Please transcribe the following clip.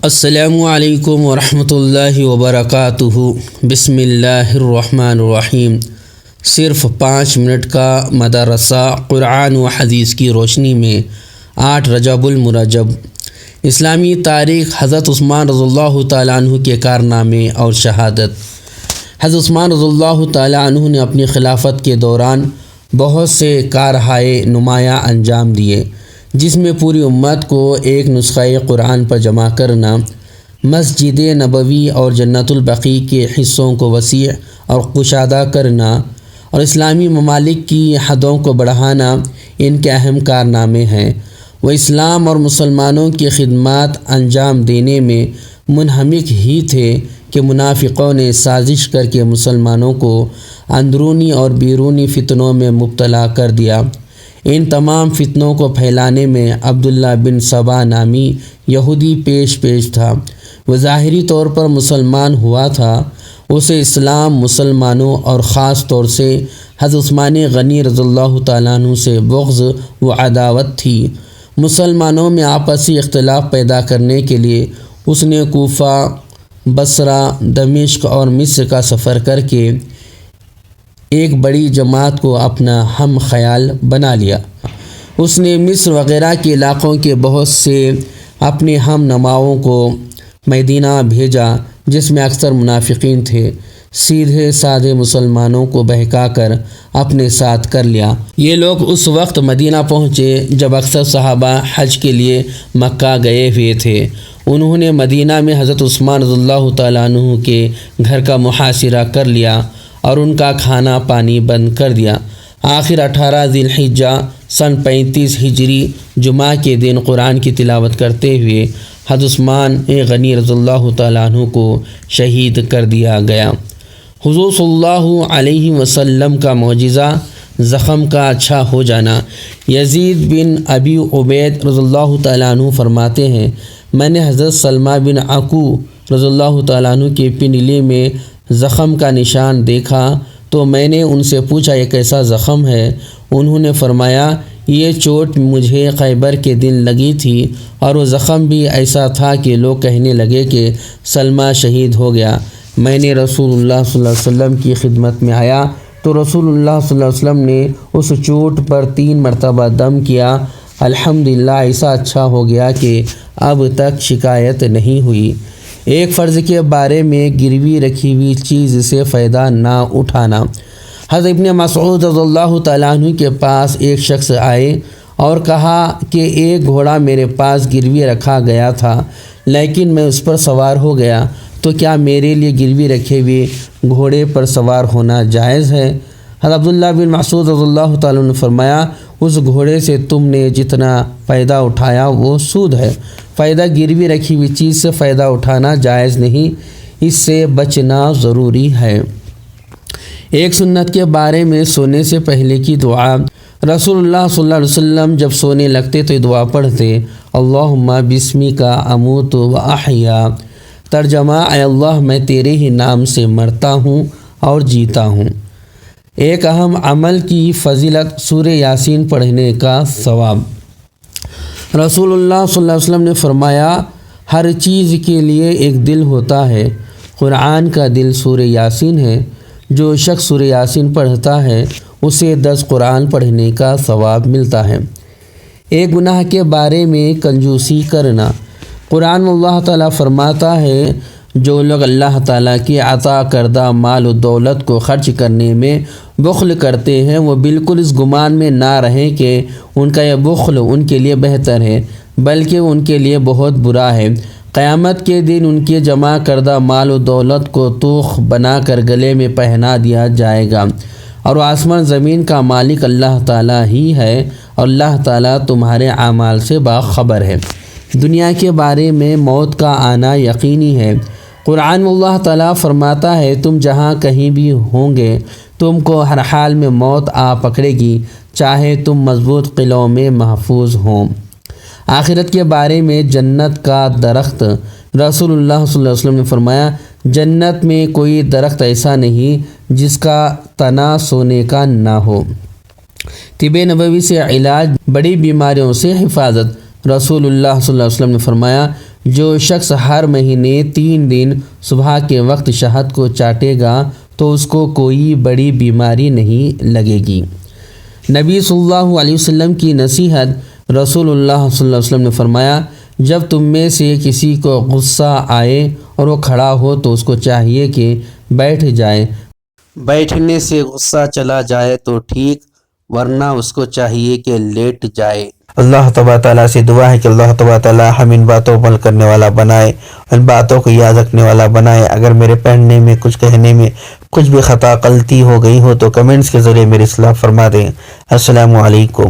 السلام علیکم ورحمۃ اللہ وبرکاتہ۔ بسم اللہ الرحمن الرحیم۔ صرف 5 منٹ کا مدرسہ قرآن و حدیث کی روشنی میں 8 رجب المرجب۔ اسلامی تاریخ۔ حضرت عثمان رضی اللہ تعالیٰ عنہ کے کارنامے اور شہادت۔ حضرت عثمان رضی اللہ تعالیٰ عنہ نے اپنی خلافت کے دوران بہت سے کارہائے نمایاں انجام دیے، جس میں پوری امت کو ایک نسخہ قرآن پر جمع کرنا، مسجد نبوی اور جنت البقیع کے حصوں کو وسیع اور کشادہ کرنا اور اسلامی ممالک کی حدوں کو بڑھانا ان کے اہم کارنامے ہیں۔ وہ اسلام اور مسلمانوں کی خدمات انجام دینے میں منہمک ہی تھے کہ منافقوں نے سازش کر کے مسلمانوں کو اندرونی اور بیرونی فتنوں میں مبتلا کر دیا۔ ان تمام فتنوں کو پھیلانے میں عبداللہ بن سبا نامی یہودی پیش تھا۔ وہ ظاہری طور پر مسلمان ہوا تھا، اسے اسلام، مسلمانوں اور خاص طور سے حضرت عثمان غنی رضی اللہ تعالیٰ عنہ سے بغض و عداوت تھی۔ مسلمانوں میں آپسی اختلاف پیدا کرنے کے لیے اس نے کوفہ، بصرہ، دمشق اور مصر کا سفر کر کے ایک بڑی جماعت کو اپنا ہم خیال بنا لیا۔ اس نے مصر وغیرہ کے علاقوں کے بہت سے اپنے ہم نماؤں کو مدینہ بھیجا، جس میں اکثر منافقین تھے۔ سیدھے سادھے مسلمانوں کو بہکا کر اپنے ساتھ کر لیا۔ یہ لوگ اس وقت مدینہ پہنچے جب اکثر صحابہ حج کے لیے مکہ گئے ہوئے تھے۔ انہوں نے مدینہ میں حضرت عثمان رضی اللہ تعالیٰ عنہ کے گھر کا محاصرہ کر لیا اور ان کا کھانا پانی بند کر دیا۔ آخر 18 ذی الحجہ سن 35 ہجری جمعہ کے دن قرآن کی تلاوت کرتے ہوئے حضرت عثمان غنی رضی اللہ تعالیٰ عنہ کو شہید کر دیا گیا۔ حضور صلی اللہ علیہ وسلم کا معجزہ، زخم کا اچھا ہو جانا۔ یزید بن ابی عبید رضی اللہ تعالیٰ عنہ فرماتے ہیں، میں نے حضرت سلمہ بن عکو رضی اللہ تعالیٰ عنہ کے پنڈلی میں زخم کا نشان دیکھا تو میں نے ان سے پوچھا یہ کیسا زخم ہے؟ انہوں نے فرمایا یہ چوٹ مجھے خیبر کے دن لگی تھی اور وہ زخم بھی ایسا تھا کہ لوگ کہنے لگے کہ سلمہ شہید ہو گیا۔ میں نے رسول اللہ صلی اللہ علیہ وسلم کی خدمت میں آیا تو رسول اللہ صلی اللہ علیہ وسلم نے اس چوٹ پر 3 مرتبہ دم کیا۔ الحمدللہ ایسا اچھا ہو گیا کہ اب تک شکایت نہیں ہوئی۔ ایک فرض کے بارے میں گروی رکھی ہوئی چیز سے فائدہ نہ اٹھانا۔ حضرت ابن مسعود رضی اللہ تعالیٰ عنہ کے پاس ایک شخص آئے اور کہا کہ ایک گھوڑا میرے پاس گروی رکھا گیا تھا، لیکن میں اس پر سوار ہو گیا، تو کیا میرے لیے گروی رکھے ہوئے گھوڑے پر سوار ہونا جائز ہے؟ حضرت عبداللہ بن مسعود رضی اللہ تعالیٰ عنہ نے فرمایا اس گھوڑے سے تم نے جتنا فائدہ اٹھایا وہ سود ہے۔ فائدہ گروی رکھی ہوئی چیز سے فائدہ اٹھانا جائز نہیں، اس سے بچنا ضروری ہے۔ ایک سنت کے بارے میں سونے سے پہلے کی دعا۔ رسول اللہ صلی اللہ علیہ وسلم جب سونے لگتے تو یہ دعا پڑھتے، اللہم بسمک اموت و احیا۔ ترجمہ، اے اللہ میں تیرے ہی نام سے مرتا ہوں اور جیتا ہوں۔ ایک اہم عمل کی فضیلت، سورہ یاسین پڑھنے کا ثواب۔ رسول اللہ صلی اللہ علیہ وسلم نے فرمایا ہر چیز کے لیے ایک دل ہوتا ہے، قرآن کا دل سورہ یاسین ہے۔ جو شخص سورہ یاسین پڑھتا ہے اسے 10 قرآن پڑھنے کا ثواب ملتا ہے۔ ایک گناہ کے بارے میں کنجوسی کرنا۔ قرآن میں اللہ تعالیٰ فرماتا ہے جو لوگ اللہ تعالیٰ کی عطا کردہ مال و دولت کو خرچ کرنے میں بخل کرتے ہیں، وہ بالکل اس گمان میں نہ رہیں کہ ان کا یہ بخل ان کے لیے بہتر ہے، بلکہ ان کے لیے بہت برا ہے۔ قیامت کے دن ان کے جمع کردہ مال و دولت کو توخ بنا کر گلے میں پہنا دیا جائے گا، اور وہ آسمان زمین کا مالک اللہ تعالیٰ ہی ہے، اور اللہ تعالیٰ تمہارے اعمال سے باخبر ہے۔ دنیا کے بارے میں موت کا آنا یقینی ہے۔ قرآن میں اللہ تعالیٰ فرماتا ہے تم جہاں کہیں بھی ہوں گے تم کو ہر حال میں موت آ پکڑے گی، چاہے تم مضبوط قلعوں میں محفوظ ہوں۔ آخرت کے بارے میں جنت کا درخت۔ رسول اللہ صلی اللہ علیہ وسلم نے فرمایا جنت میں کوئی درخت ایسا نہیں جس کا تنا سونے کا نہ ہو۔ طب نبوی سے علاج، بڑی بیماریوں سے حفاظت۔ رسول اللہ صلی اللہ علیہ وسلم نے فرمایا جو شخص ہر مہینے 3 دن صبح کے وقت شہد کو چاٹے گا تو اس کو کوئی بڑی بیماری نہیں لگے گی۔ نبی صلی اللہ علیہ وسلم کی نصیحت۔ رسول اللہ صلی اللہ علیہ وسلم نے فرمایا، جب تم میں سے کسی کو غصہ آئے اور وہ کھڑا ہو تو اس کو چاہیے کہ بیٹھ جائے، بیٹھنے سے غصہ چلا جائے تو ٹھیک، ورنہ اس کو چاہیے کہ لیٹ جائے۔ اللہ تبارک تعالیٰ سے دعا ہے کہ اللہ تبارک تعالیٰ ہم ان باتوں پر عمل کرنے والا بنائے، ان باتوں کو یاد رکھنے والا بنائے۔ اگر میرے پڑھنے میں، کچھ کہنے میں کچھ بھی خطا غلطی ہو گئی ہو تو کمنٹس کے ذریعے میری اصلاح فرما دیں۔ السلام علیکم۔